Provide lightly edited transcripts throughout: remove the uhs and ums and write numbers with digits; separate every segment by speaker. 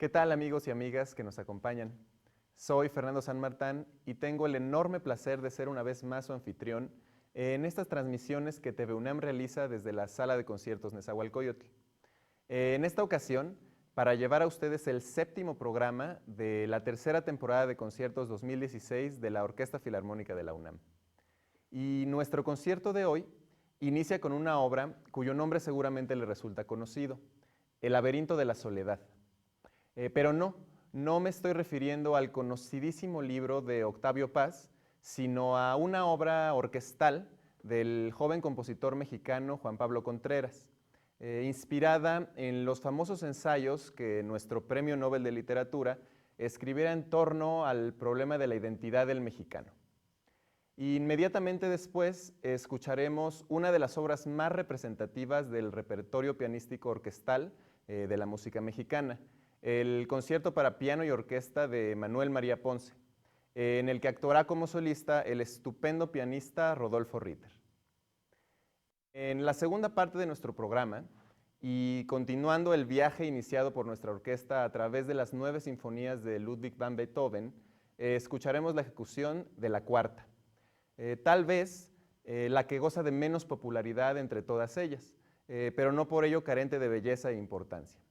Speaker 1: ¿Qué tal, amigos y amigas que nos acompañan? Soy Fernando San Martán y tengo el enorme placer de ser una vez más su anfitrión en estas transmisiones que TV UNAM realiza desde la Sala de Conciertos Nezahualcóyotl. En esta ocasión, para llevar a ustedes el séptimo programa de la tercera temporada de conciertos 2016 de la Orquesta Filarmónica de la UNAM. Y nuestro concierto de hoy inicia con una obra cuyo nombre seguramente le resulta conocido, El laberinto de la soledad. Pero no me estoy refiriendo al conocidísimo libro de Octavio Paz, sino a una obra orquestal del joven compositor mexicano Juan Pablo Contreras, inspirada en los famosos ensayos que nuestro Premio Nobel de Literatura escribiera en torno al problema de la identidad del mexicano. Inmediatamente después escucharemos una de las obras más representativas del repertorio pianístico orquestal de la música mexicana, el concierto para piano y orquesta de Manuel María Ponce, en el que actuará como solista el estupendo pianista Rodolfo Ritter. En la segunda parte de nuestro programa, y continuando el viaje iniciado por nuestra orquesta a través de las 9 sinfonías de Ludwig van Beethoven, escucharemos la ejecución de la cuarta, tal vez la que goza de menos popularidad entre todas ellas, pero no por ello carente de belleza e importancia.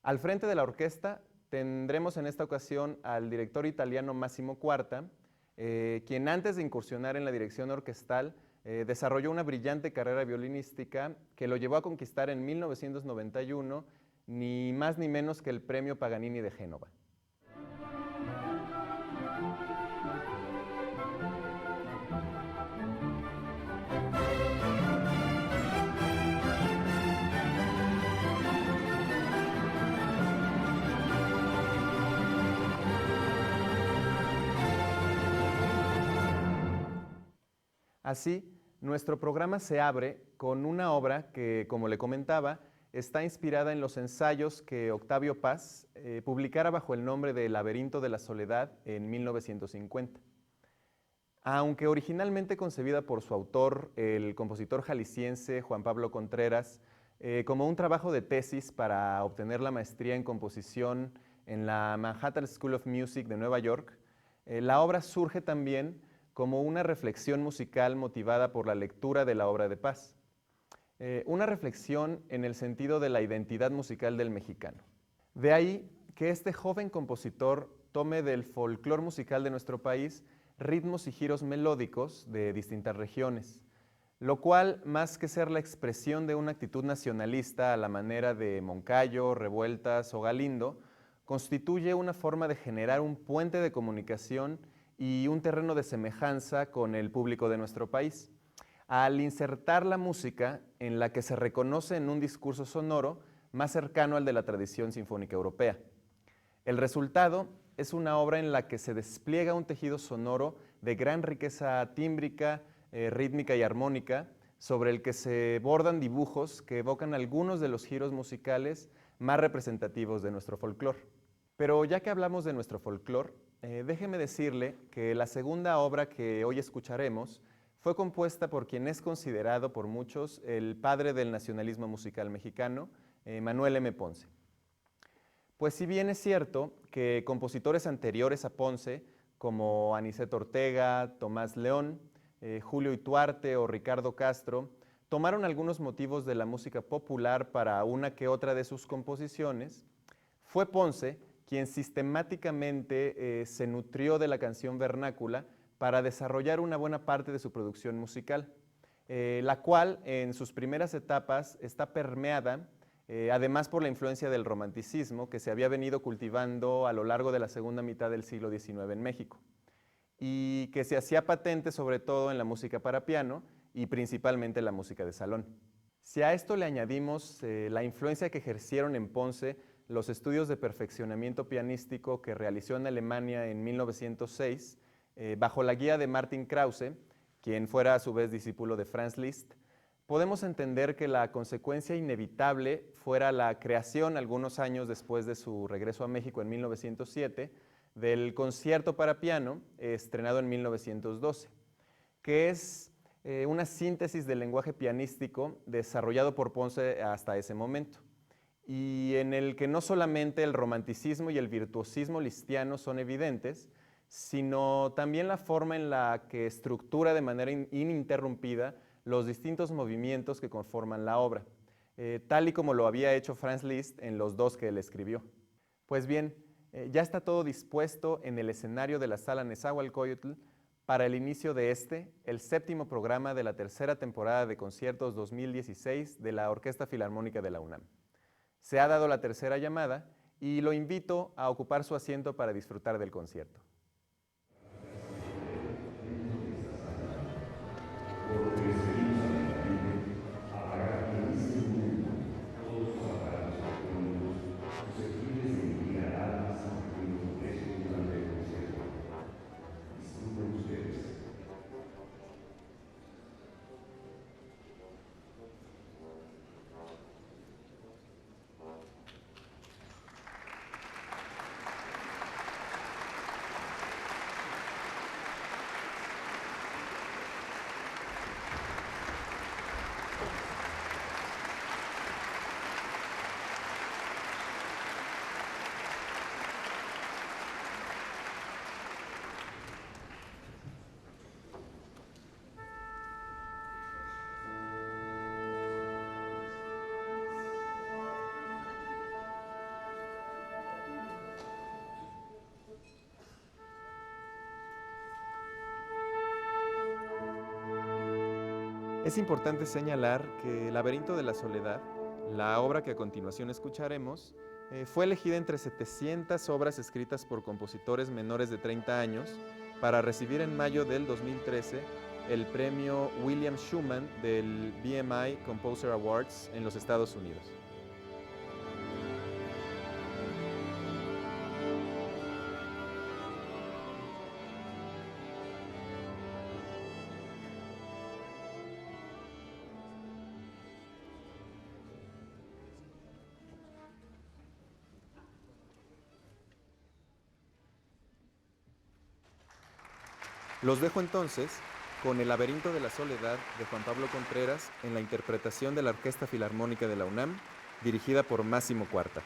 Speaker 1: Al frente de la orquesta tendremos en esta ocasión al director italiano Massimo Quarta, quien antes de incursionar en la dirección orquestal desarrolló una brillante carrera violinística que lo llevó a conquistar en 1991 ni más ni menos que el Premio Paganini de Génova. Así, nuestro programa se abre con una obra que, como le comentaba, está inspirada en los ensayos que Octavio Paz publicara bajo el nombre de El laberinto de la soledad en 1950. Aunque originalmente concebida por su autor, el compositor jalisciense Juan Pablo Contreras, como un trabajo de tesis para obtener la maestría en composición en la Manhattan School of Music de Nueva York, la obra surge también como una reflexión musical motivada por la lectura de la obra de Paz. Una reflexión en el sentido de la identidad musical del mexicano. De ahí que este joven compositor tome del folclore musical de nuestro país ritmos y giros melódicos de distintas regiones, lo cual, más que ser la expresión de una actitud nacionalista a la manera de Moncayo, Revueltas o Galindo, constituye una forma de generar un puente de comunicación y un terreno de semejanza con el público de nuestro país, al insertar la música en la que se reconoce en un discurso sonoro más cercano al de la tradición sinfónica europea. El resultado es una obra en la que se despliega un tejido sonoro de gran riqueza tímbrica, rítmica y armónica, sobre el que se bordan dibujos que evocan algunos de los giros musicales más representativos de nuestro folclore. Pero ya que hablamos de nuestro folclore, déjeme decirle que la segunda obra que hoy escucharemos fue compuesta por quien es considerado por muchos el padre del nacionalismo musical mexicano, Manuel M. Ponce. Pues si bien es cierto que compositores anteriores a Ponce, como Aniceto Ortega, Tomás León, Julio Ituarte o Ricardo Castro, tomaron algunos motivos de la música popular para una que otra de sus composiciones, fue Ponce quien sistemáticamente se nutrió de la canción vernácula para desarrollar una buena parte de su producción musical, la cual en sus primeras etapas está permeada, además por la influencia del romanticismo que se había venido cultivando a lo largo de la segunda mitad del siglo XIX en México, y que se hacía patente sobre todo en la música para piano y principalmente en la música de salón. Si a esto le añadimos la influencia que ejercieron en Ponce los estudios de perfeccionamiento pianístico que realizó en Alemania en 1906, bajo la guía de Martin Krause, quien fuera a su vez discípulo de Franz Liszt, podemos entender que la consecuencia inevitable fuera la creación, algunos años después de su regreso a México en 1907, del concierto para piano, estrenado en 1912, que es una síntesis del lenguaje pianístico desarrollado por Ponce hasta ese momento, y en el que no solamente el romanticismo y el virtuosismo lisztiano son evidentes, sino también la forma en la que estructura de manera ininterrumpida los distintos movimientos que conforman la obra, tal y como lo había hecho Franz Liszt en los dos que él escribió. Pues bien, ya está todo dispuesto en el escenario de la Sala Nezahualcóyotl para el inicio de el séptimo programa de la tercera temporada de conciertos 2016 de la Orquesta Filarmónica de la UNAM. Se ha dado la tercera llamada y lo invito a ocupar su asiento para disfrutar del concierto. Es importante señalar que El laberinto de la soledad, la obra que a continuación escucharemos, fue elegida entre 700 obras escritas por compositores menores de 30 años para recibir en mayo del 2013 el premio William Schuman del BMI Composer Awards en los Estados Unidos. Los dejo entonces con El laberinto de la soledad de Juan Pablo Contreras en la interpretación de la Orquesta Filarmónica de la UNAM, dirigida por Máximo Cuarta.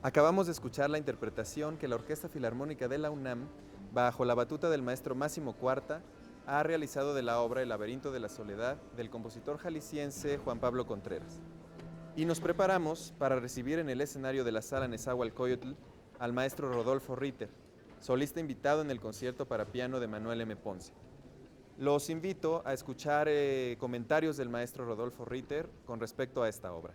Speaker 1: Acabamos de escuchar la interpretación que la Orquesta Filarmónica de la UNAM, bajo la batuta del maestro Máximo Cuarta, ha realizado de la obra El laberinto de la soledad del compositor jalisciense Juan Pablo Contreras. Y nos preparamos para recibir en el escenario de la Sala Nezahualcóyotl al maestro Rodolfo Ritter, solista invitado en el concierto para piano de Manuel M. Ponce. Los invito a escuchar comentarios del maestro Rodolfo Ritter con respecto a esta obra.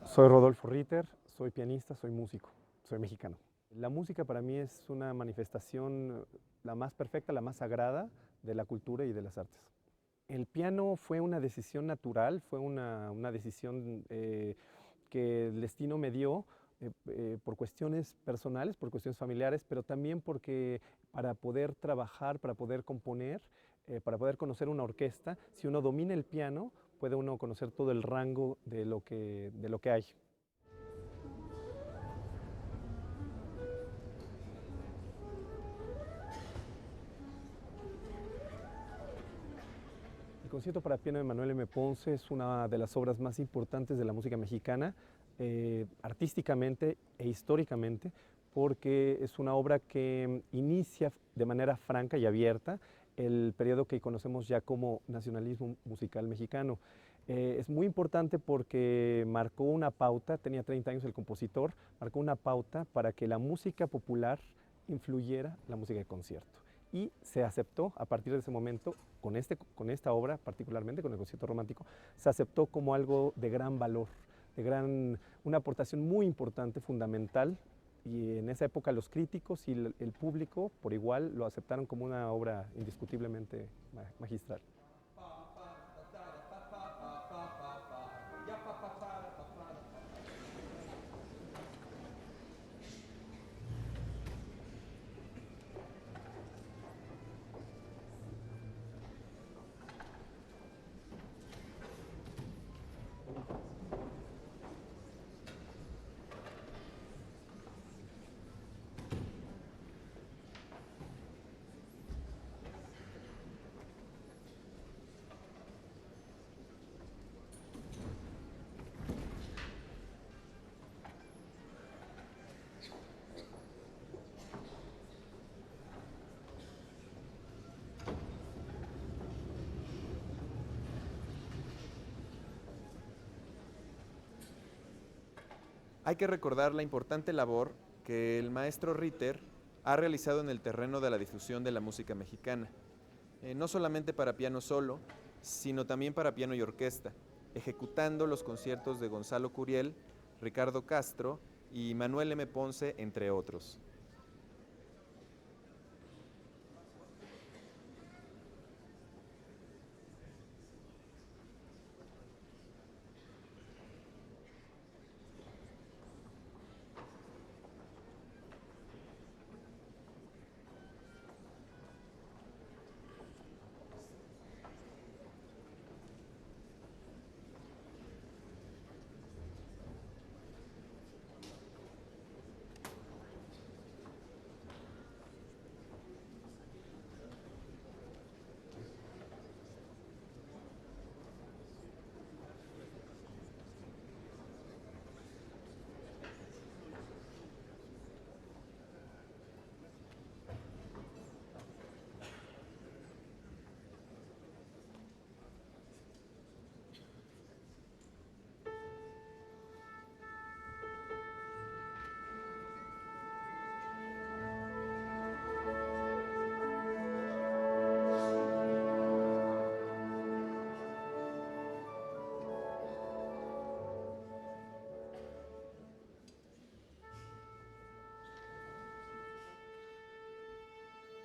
Speaker 2: Soy Rodolfo Ritter, soy pianista, soy músico, soy mexicano. La música para mí es una manifestación la más perfecta, la más sagrada de la cultura y de las artes. El piano fue una decisión natural, fue una decisión que el destino me dio por cuestiones personales, por cuestiones familiares, pero también porque para poder trabajar, para poder componer, para poder conocer una orquesta, si uno domina el piano, puede uno conocer todo el rango de lo que hay. El concierto para piano de Manuel M. Ponce es una de las obras más importantes de la música mexicana, artísticamente e históricamente, porque es una obra que inicia de manera franca y abierta el periodo que conocemos ya como nacionalismo musical mexicano. Es muy importante porque marcó una pauta, tenía 30 años el compositor, marcó una pauta para que la música popular influyera la música de concierto. Y se aceptó a partir de ese momento, con esta obra particularmente, con el concierto romántico, se aceptó como algo de gran valor, una aportación muy importante, fundamental, y en esa época los críticos y el público por igual lo aceptaron como una obra indiscutiblemente magistral.
Speaker 1: Hay que recordar la importante labor que el maestro Ritter ha realizado en el terreno de la difusión de la música mexicana, no solamente para piano solo, sino también para piano y orquesta, ejecutando los conciertos de Gonzalo Curiel, Ricardo Castro y Manuel M. Ponce, entre otros.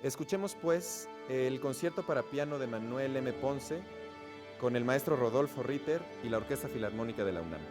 Speaker 1: Escuchemos pues el concierto para piano de Manuel M. Ponce con el maestro Rodolfo Ritter y la Orquesta Filarmónica de la UNAM.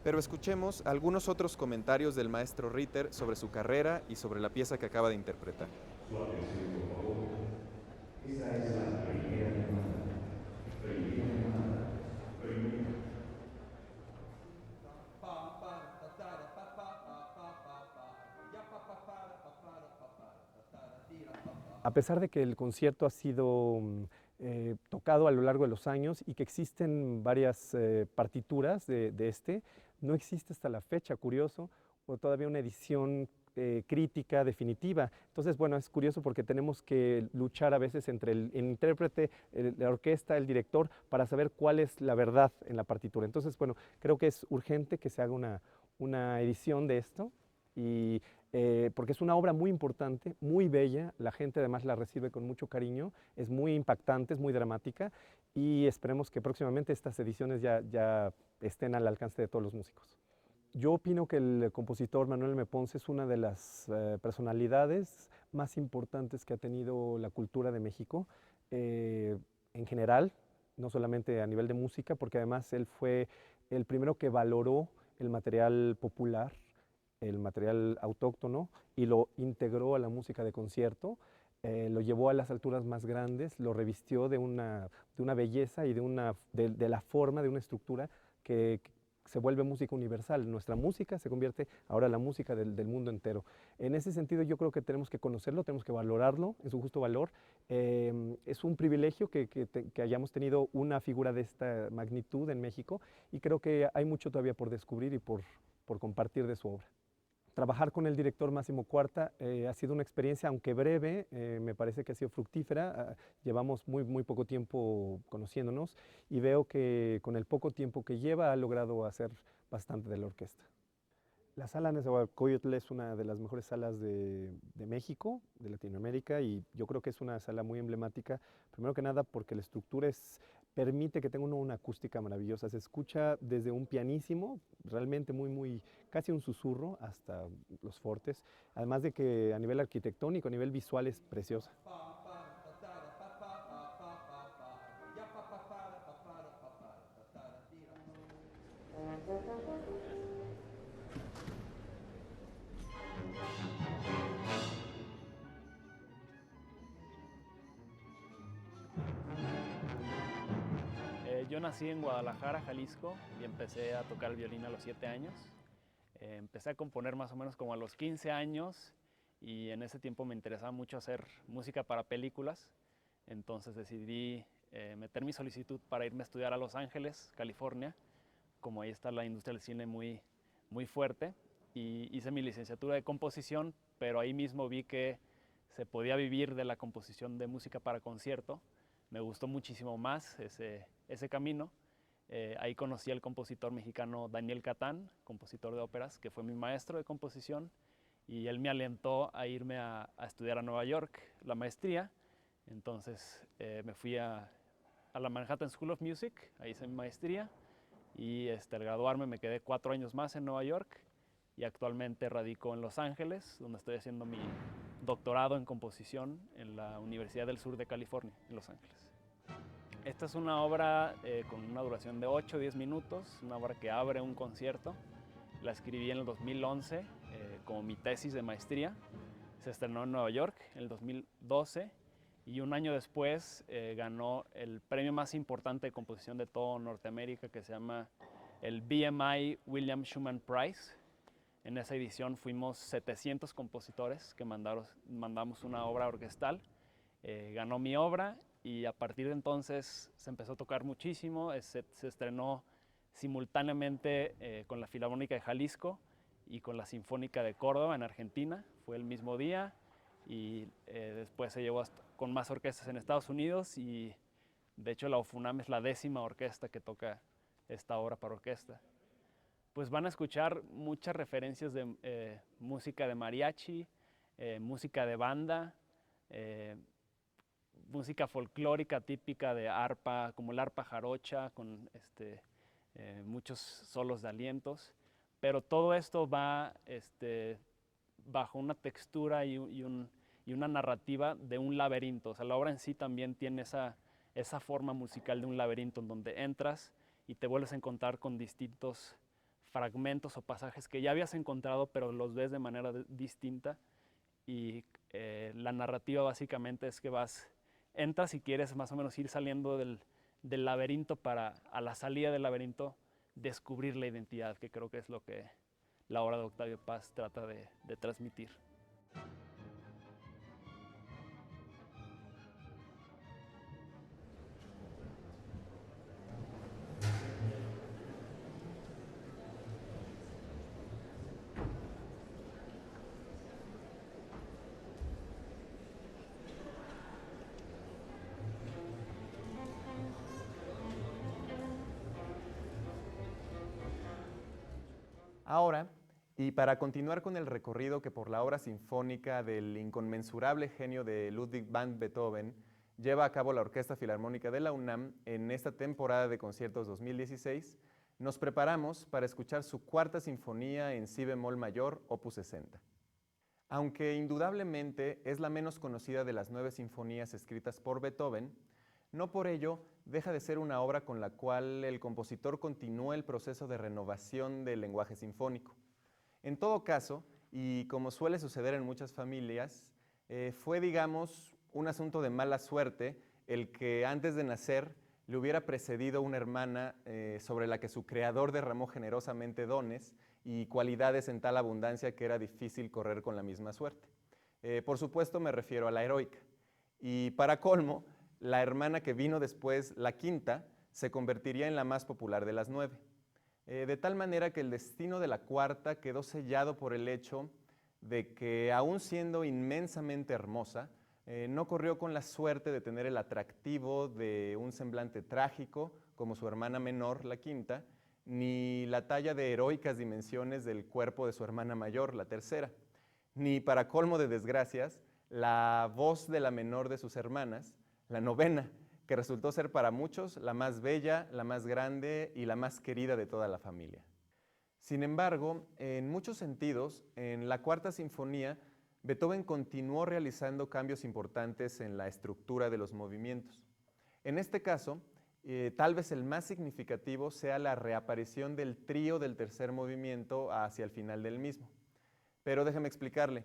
Speaker 1: Pero escuchemos algunos otros comentarios del maestro Ritter sobre su carrera y sobre la pieza que acaba de interpretar.
Speaker 3: Su atención, por favor. Esta es la primera llamada. Primera llamada. Primera.
Speaker 2: A pesar de que el concierto ha sido tocado a lo largo de los años y que existen varias partituras de este, no existe hasta la fecha, curioso, o todavía una edición crítica definitiva. Entonces, bueno, es curioso porque tenemos que luchar a veces entre el intérprete, la orquesta, el director, para saber cuál es la verdad en la partitura. Entonces, bueno, creo que es urgente que se haga una edición de esto y porque es una obra muy importante, muy bella, la gente además la recibe con mucho cariño, es muy impactante, es muy dramática y esperemos que próximamente estas ediciones ya estén al alcance de todos los músicos. Yo opino que el compositor Manuel M. Ponce es una de las personalidades más importantes que ha tenido la cultura de México en general, no solamente a nivel de música, porque además él fue el primero que valoró el material popular, el material autóctono, y lo integró a la música de concierto, lo llevó a las alturas más grandes, lo revistió de una belleza y de la forma, de una estructura que se vuelve música universal. Nuestra música se convierte ahora en la música del mundo entero. En ese sentido yo creo que tenemos que conocerlo, tenemos que valorarlo en su justo valor. Es un privilegio que hayamos tenido una figura de esta magnitud en México y creo que hay mucho todavía por descubrir y por compartir de su obra. Trabajar con el director Máximo Cuarta ha sido una experiencia, aunque breve, me parece que ha sido fructífera. Llevamos muy poco tiempo conociéndonos y veo que con el poco tiempo que lleva ha logrado hacer bastante de la orquesta. La sala Nezahualcóyotl es una de las mejores salas de México, de Latinoamérica, y yo creo que es una sala muy emblemática, primero que nada porque la estructura permite que tenga una acústica maravillosa. Se escucha desde un pianísimo, realmente casi un susurro, hasta los fortes, además de que a nivel arquitectónico, a nivel visual es preciosa.
Speaker 4: Yo nací en Guadalajara, Jalisco, y empecé a tocar el violín a los 7 años. Empecé a componer más o menos como a los 15 años y en ese tiempo me interesaba mucho hacer música para películas. Entonces decidí meter mi solicitud para irme a estudiar a Los Ángeles, California, como ahí está la industria del cine muy fuerte. Y hice mi licenciatura de composición, pero ahí mismo vi que se podía vivir de la composición de música para concierto. Me gustó muchísimo más ese camino. Ahí conocí al compositor mexicano Daniel Catán, compositor de óperas, que fue mi maestro de composición, y él me alentó a irme a estudiar a Nueva York la maestría. Entonces me fui a la Manhattan School of Music, ahí hice mi maestría, y al graduarme me quedé 4 años más en Nueva York, y actualmente radico en Los Ángeles, donde estoy haciendo mi doctorado en composición en la Universidad del Sur de California, en Los Ángeles. Esta es una obra con una duración de 8 o 10 minutos, una obra que abre un concierto. La escribí en el 2011 como mi tesis de maestría. Se estrenó en Nueva York en el 2012 y un año después ganó el premio más importante de composición de toda Norteamérica, que se llama el BMI William Schumann Prize. En esa edición fuimos 700 compositores que mandamos una obra orquestal. Ganó mi obra y a partir de entonces se empezó a tocar muchísimo. Se estrenó simultáneamente con la Filarmónica de Jalisco y con la Sinfónica de Córdoba en Argentina. Fue el mismo día y después se llevó con más orquestas en Estados Unidos y de hecho la OFUNAM es la 10ª orquesta que toca esta obra para orquesta. Pues van a escuchar muchas referencias de música de mariachi, música de banda, música folclórica típica de arpa, como el arpa jarocha, con muchos solos de alientos, pero todo esto va bajo una textura y una narrativa de un laberinto. O sea, la obra en sí también tiene esa forma musical de un laberinto en donde entras y te vuelves a encontrar con distintos fragmentos o pasajes que ya habías encontrado, pero los ves de manera distinta. Y la narrativa básicamente es que entras y quieres más o menos ir saliendo del laberinto para, a la salida del laberinto, descubrir la identidad, que creo que es lo que la obra de Octavio Paz trata de transmitir.
Speaker 1: Ahora, y para continuar con el recorrido que por la obra sinfónica del inconmensurable genio de Ludwig van Beethoven lleva a cabo la Orquesta Filarmónica de la UNAM en esta temporada de conciertos 2016, nos preparamos para escuchar su cuarta sinfonía en si bemol mayor, opus 60. Aunque indudablemente es la menos conocida de las 9 sinfonías escritas por Beethoven, no por ello deja de ser una obra con la cual el compositor continúa el proceso de renovación del lenguaje sinfónico. En todo caso, y como suele suceder en muchas familias, fue, digamos, un asunto de mala suerte el que antes de nacer le hubiera precedido una hermana sobre la que su creador derramó generosamente dones y cualidades en tal abundancia que era difícil correr con la misma suerte. Por supuesto me refiero a la heroica. Y para colmo, la hermana que vino después, la quinta, se convertiría en la más popular de las 9. De tal manera que el destino de la cuarta quedó sellado por el hecho de que, aún siendo inmensamente hermosa, no corrió con la suerte de tener el atractivo de un semblante trágico, como su hermana menor, la quinta, ni la talla de heroicas dimensiones del cuerpo de su hermana mayor, la tercera, ni, para colmo de desgracias, la voz de la menor de sus hermanas, la novena, que resultó ser para muchos la más bella, la más grande y la más querida de toda la familia. Sin embargo, en muchos sentidos, en la cuarta sinfonía, Beethoven continuó realizando cambios importantes en la estructura de los movimientos. En este caso, tal vez el más significativo sea la reaparición del trío del tercer movimiento hacia el final del mismo. Pero déjeme explicarle.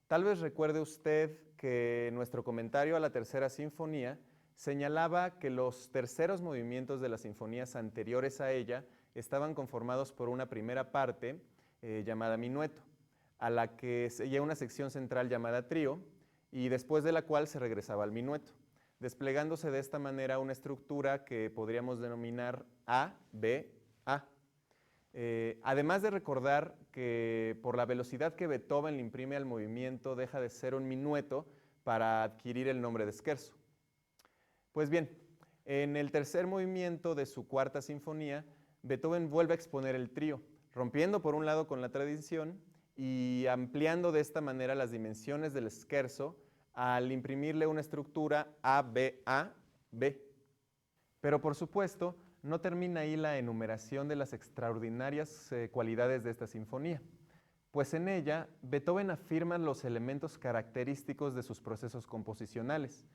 Speaker 1: Tal vez recuerde usted que nuestro comentario a la tercera sinfonía señalaba que los terceros movimientos de las sinfonías anteriores a ella estaban conformados por una primera parte llamada minueto, a la que seguía una sección central llamada trío, y después de la cual se regresaba al minueto, desplegándose de esta manera una estructura que podríamos denominar A, B, A. Además de recordar que por la velocidad que Beethoven le imprime al movimiento deja de ser un minueto para adquirir el nombre de scherzo. Pues bien, en el tercer movimiento de su cuarta sinfonía, Beethoven vuelve a exponer el trío, rompiendo por un lado con la tradición y ampliando de esta manera las dimensiones del scherzo al imprimirle una estructura A-B-A-B. Pero por supuesto, no termina ahí la enumeración de las extraordinarias cualidades de esta sinfonía, pues en ella Beethoven afirma los elementos característicos de sus procesos composicionales,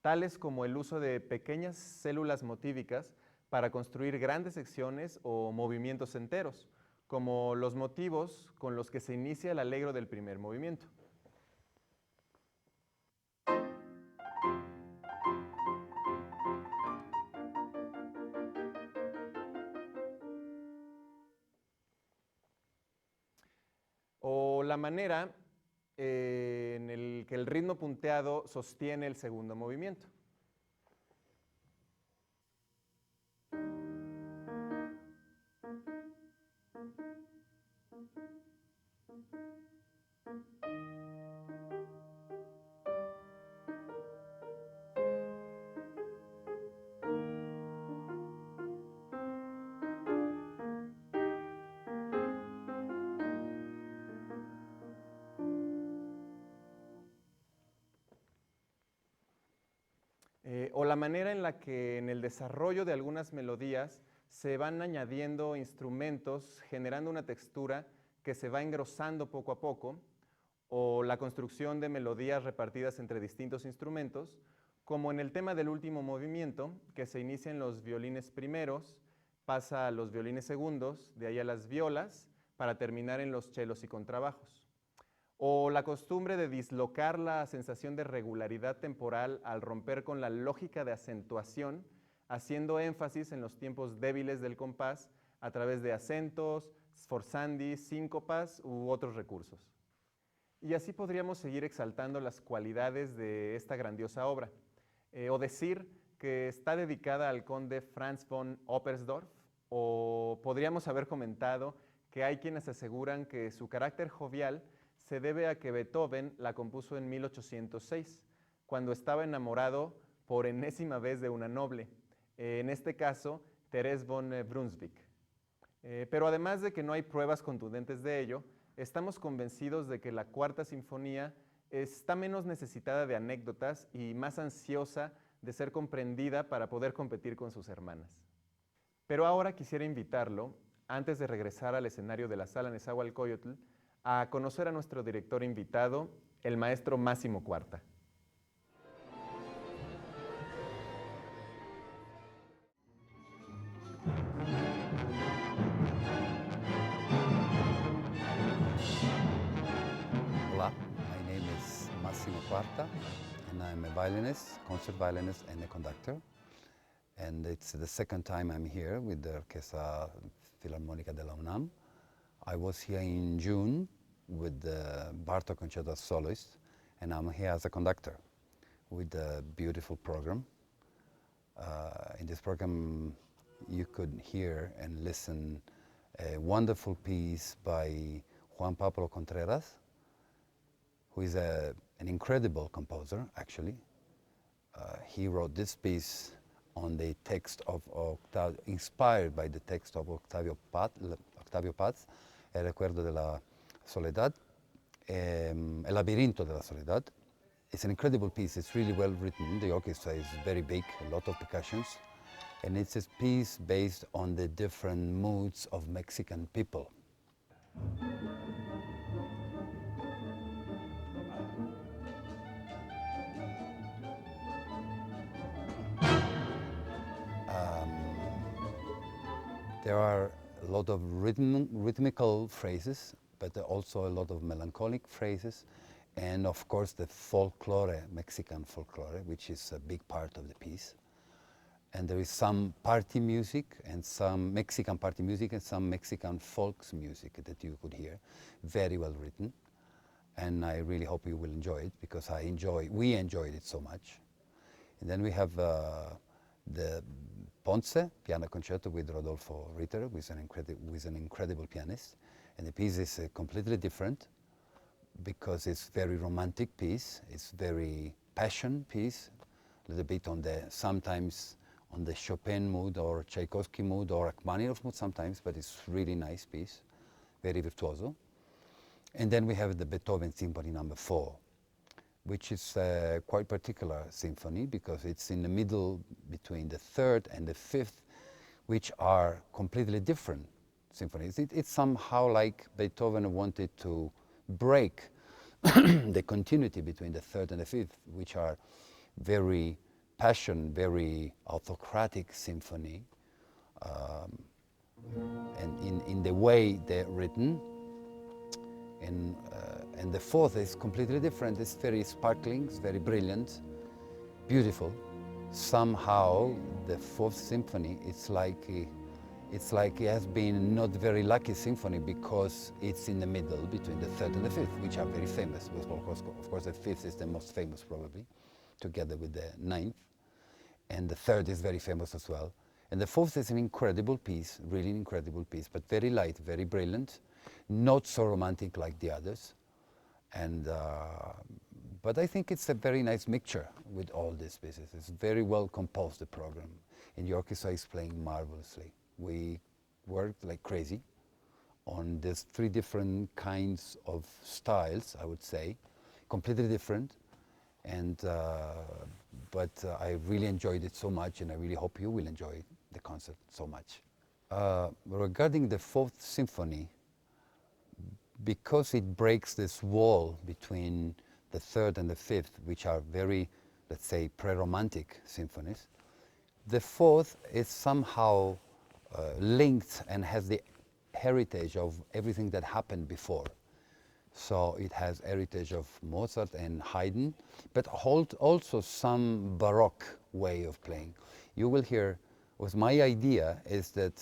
Speaker 1: tales como el uso de pequeñas células motívicas para construir grandes secciones o movimientos enteros, como los motivos con los que se inicia el allegro del primer movimiento. O la manera en el que el ritmo punteado sostiene el segundo movimiento. O la manera en la que en el desarrollo de algunas melodías se van añadiendo instrumentos generando una textura que se va engrosando poco a poco, o la construcción de melodías repartidas entre distintos instrumentos, como en el tema del último movimiento, que se inicia en los violines primeros, pasa a los violines segundos, de ahí a las violas, para terminar en los chelos y contrabajos. O la costumbre de dislocar la sensación de regularidad temporal al romper con la lógica de acentuación, haciendo énfasis en los tiempos débiles del compás a través de acentos, sforzandi, síncopas u otros recursos. Y así podríamos seguir exaltando las cualidades de esta grandiosa obra, o decir que está dedicada al conde Franz von Oppersdorf, o podríamos haber comentado que hay quienes aseguran que su carácter jovial se debe a que Beethoven la compuso en 1806, cuando estaba enamorado por enésima vez de una noble, en este caso Therese von Brunswick. Pero además de que no hay pruebas contundentes de ello, estamos convencidos de que la Cuarta Sinfonía está menos necesitada de anécdotas y más ansiosa de ser comprendida para poder competir con sus hermanas. Pero ahora quisiera invitarlo, antes de regresar al escenario de la Sala Nezahualcóyotl, a conocer a nuestro director invitado, el maestro Máximo Cuarta.
Speaker 5: Hola, my name is Massimo Quarta, and I'm a violinist, concert violinist, and a conductor. And it's the second time I'm here with the Orchestra Filarmonica della UNAM. I was here in June with the Bartók Concerto as soloist, and I'm here as a conductor with a beautiful program. In this program, you could hear and listen a wonderful piece by Juan Pablo Contreras, who is an incredible composer, actually. He wrote this piece on the text of inspired by the text of Octavio Paz, El Recuerdo de la Soledad, El Labirinto de la Soledad. It's an incredible piece. It's really well written. The orchestra is very big, a lot of percussions, and it's a piece based on the different moods of Mexican people. There are a lot of rhythmical phrases, but also a lot of melancholic phrases, and of course the folklore, Mexican folklore, which is a big part of the piece. And there is some party music, and some Mexican party music, and some Mexican folks music that you could hear, very well written. And I really hope you will enjoy it, because we enjoyed it so much. And then we have the Ponce Piano Concerto with Rodolfo Ritter, who is an incredible pianist. And the piece is completely different because it's very romantic piece. It's very passion piece, a little bit sometimes on the Chopin mood or Tchaikovsky mood or Rachmaninoff mood sometimes, but it's really nice piece, very virtuoso. And then we have the Beethoven Symphony No. 4, which is a quite particular symphony because it's in the middle between the third and the fifth, which are completely different symphonies. It's somehow like Beethoven wanted to break the continuity between the third and the fifth, which are very very autocratic symphony, and in the way they're written. And the fourth is completely different. It's very sparkling, it's very brilliant, beautiful. Somehow the fourth symphony, it's like it has been not very lucky symphony because it's in the middle between the third and the fifth, which are very famous. Of course, the fifth is the most famous probably, together with the ninth. And the third is very famous as well. And the fourth is an incredible piece, really an incredible piece, but very light, very brilliant, not so romantic like the others. And but I think it's a very nice mixture with all these pieces. It's very well composed, the program, and the orchestra is playing marvelously. We worked like crazy on these three different kinds of styles, I would say, completely different. And but I really enjoyed it so much, and I really hope you will enjoy the concert so much. Regarding the Fourth Symphony, because it breaks this wall between the third and the fifth, which are very, let's say, pre-romantic symphonies, the fourth is somehow linked and has the heritage of everything that happened before. So it has heritage of Mozart and Haydn, but also some Baroque way of playing. You will hear, was my idea is that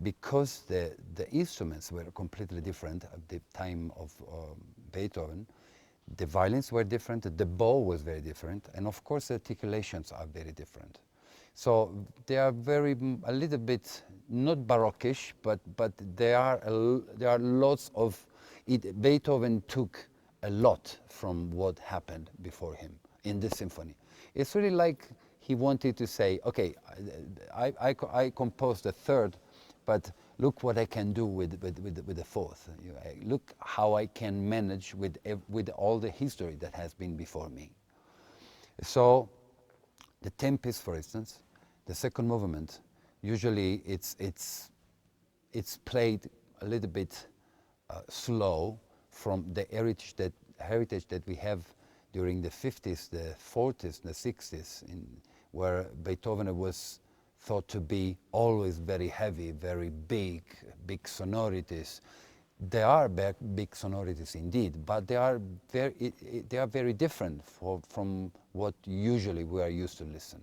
Speaker 5: because the instruments were completely different at the time of Beethoven, the violins were different, the bow was very different, and of course the articulations are very different. So they are a little bit, not Baroque-ish, but there are lots of, Beethoven took a lot from what happened before him in this symphony. It's really like he wanted to say, okay, I composed the third, but look what I can do with the fourth. Look how I can manage with all the history that has been before me. So the Tempest, for instance, the second movement, usually it's played a little bit slow from the heritage that we have during the 50s, the 40s, the 60s, where Beethoven was thought to be always very heavy, very big sonorities. There are big sonorities indeed, but they are very different from what usually we are used to listen.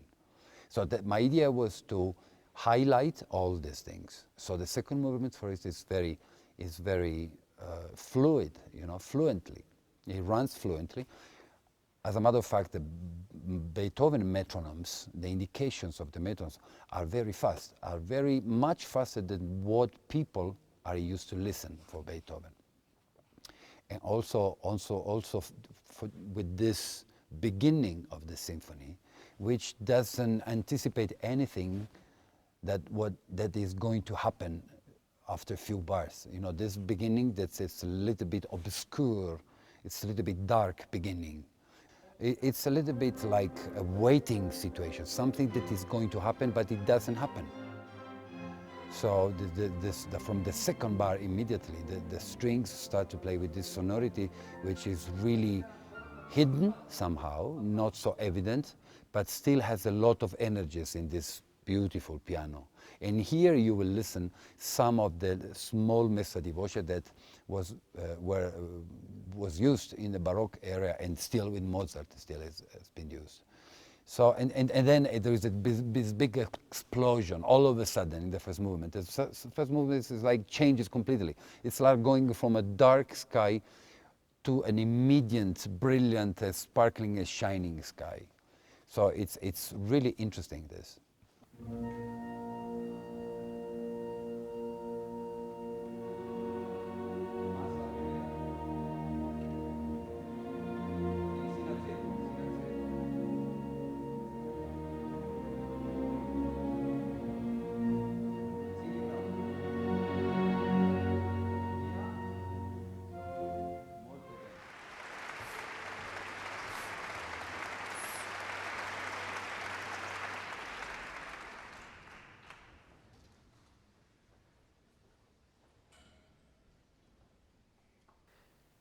Speaker 5: So my idea was to highlight all these things. So the second movement, for instance, is very fluid, fluently. It runs fluently. As a matter of fact, the Beethoven metronomes, the indications of the metronomes are very fast, are very much faster than what people are used to listen for Beethoven. And also with this beginning of the symphony, which doesn't anticipate anything that is going to happen after a few bars. This beginning it's a little bit obscure, it's a little bit dark beginning. It's a little bit like a waiting situation, something that is going to happen, but it doesn't happen. So from the second bar immediately, the strings start to play with this sonority, which is really hidden somehow, not so evident, but still has a lot of energies in this beautiful piano. And here you will listen some of the small messa di voce that was used in the Baroque era, and still with Mozart still has been used. So and then there is this big explosion all of a sudden in the first movement. The first movement is like changes completely. It's like going from a dark sky to an immediate, brilliant, sparkling, shining sky. So it's really interesting, this.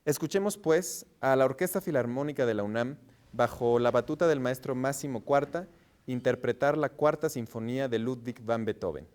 Speaker 1: Escuchemos pues a la Orquesta Filarmónica de la UNAM, bajo la batuta del maestro Máximo Cuarta, interpretar la Cuarta Sinfonía de Ludwig van Beethoven.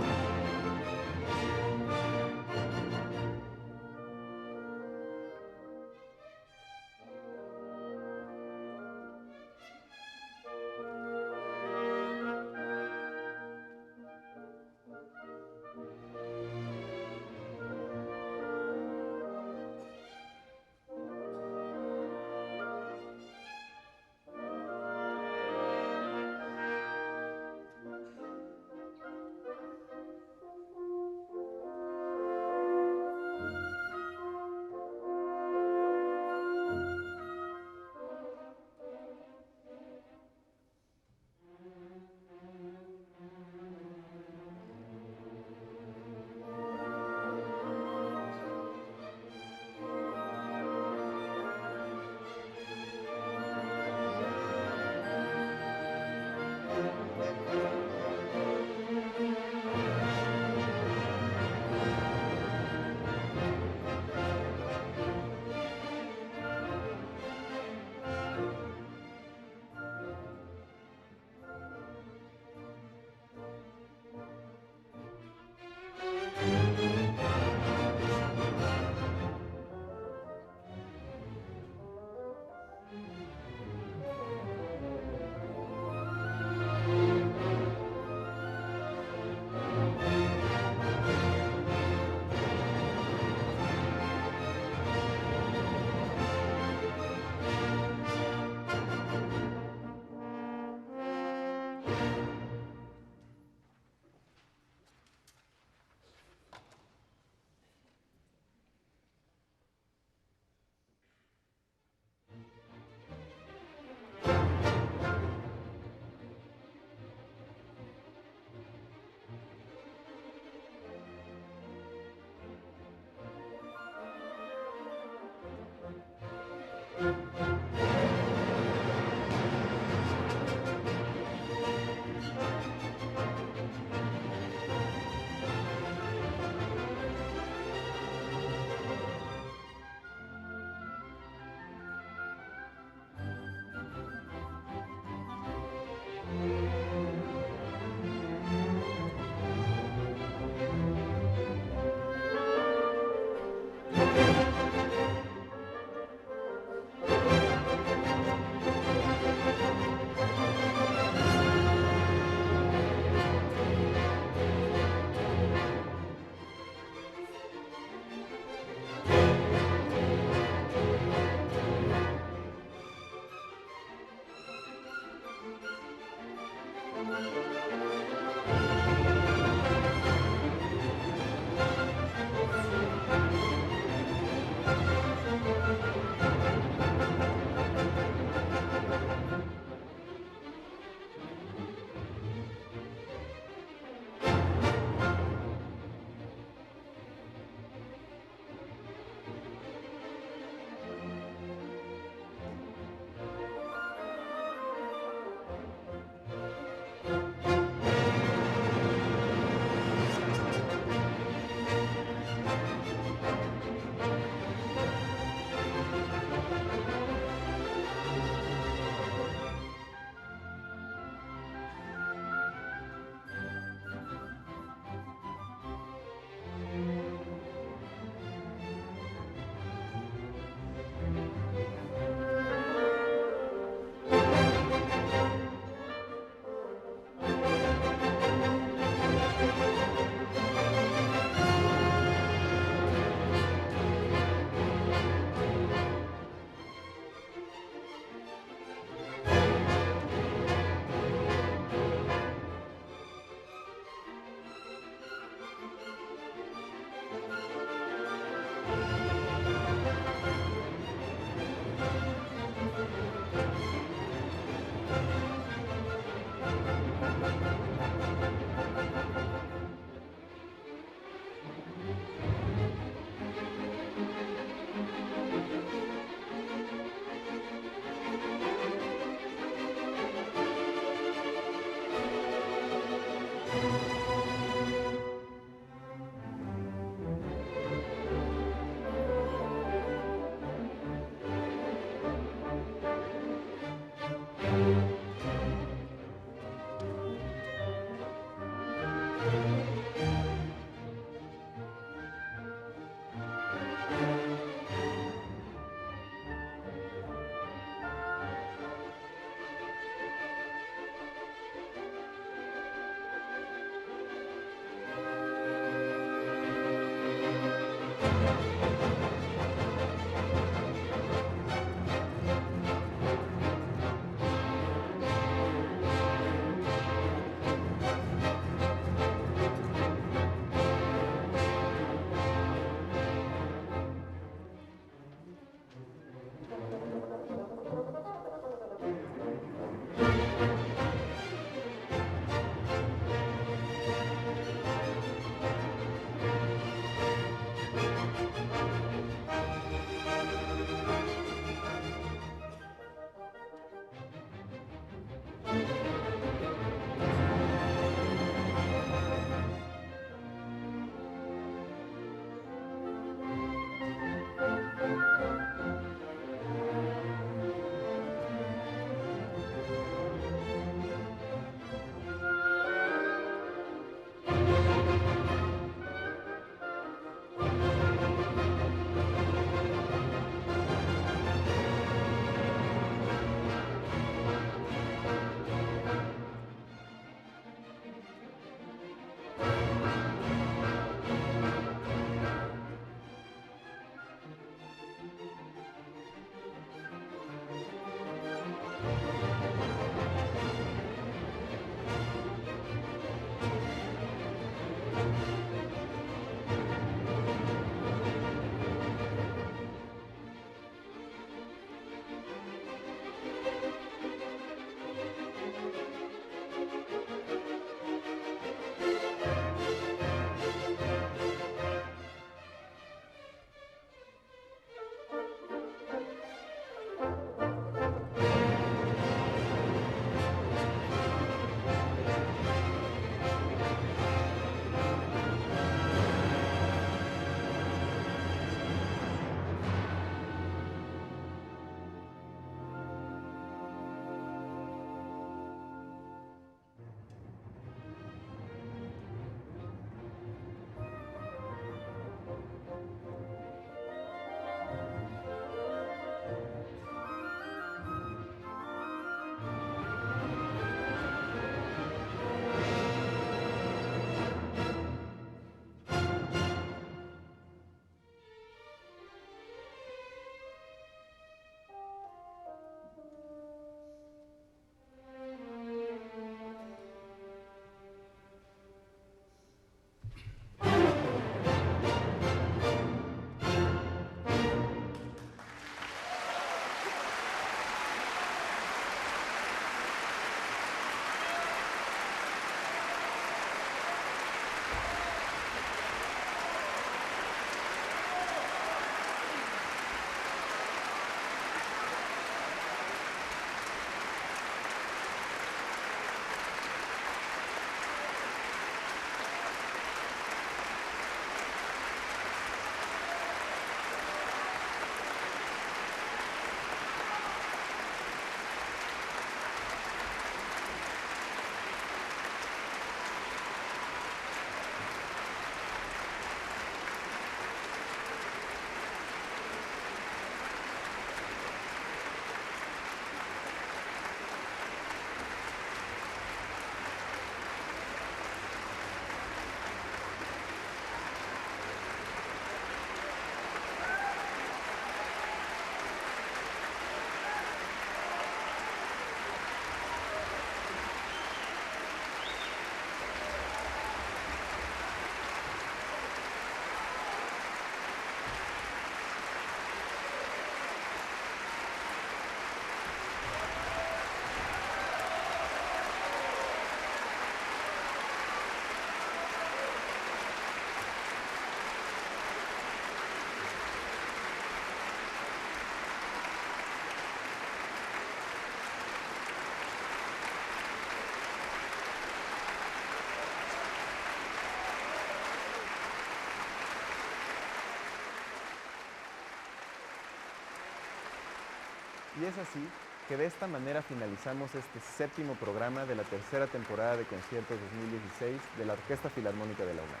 Speaker 1: Y es así que de esta manera finalizamos este 7º programa de la tercera temporada de Conciertos 2016 de la Orquesta Filarmónica de la UNAM.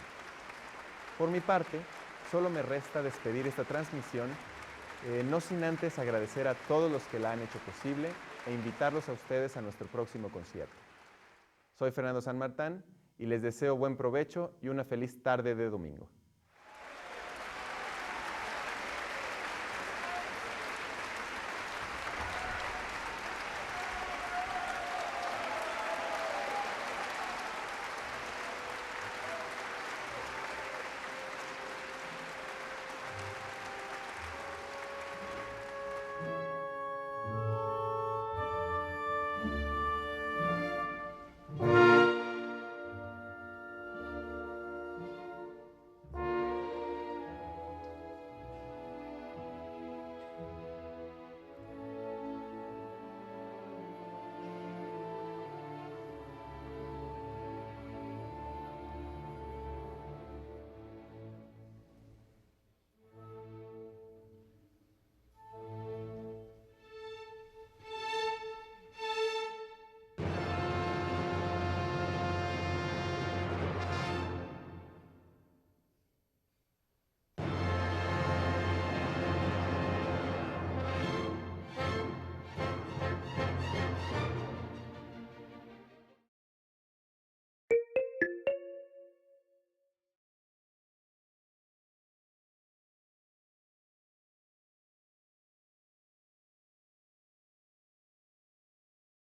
Speaker 1: Por mi parte, solo me resta despedir esta transmisión, no sin antes agradecer a todos los que la han hecho posible e invitarlos a ustedes a nuestro próximo concierto. Soy Fernando San Martán y les deseo buen provecho y una feliz tarde de domingo.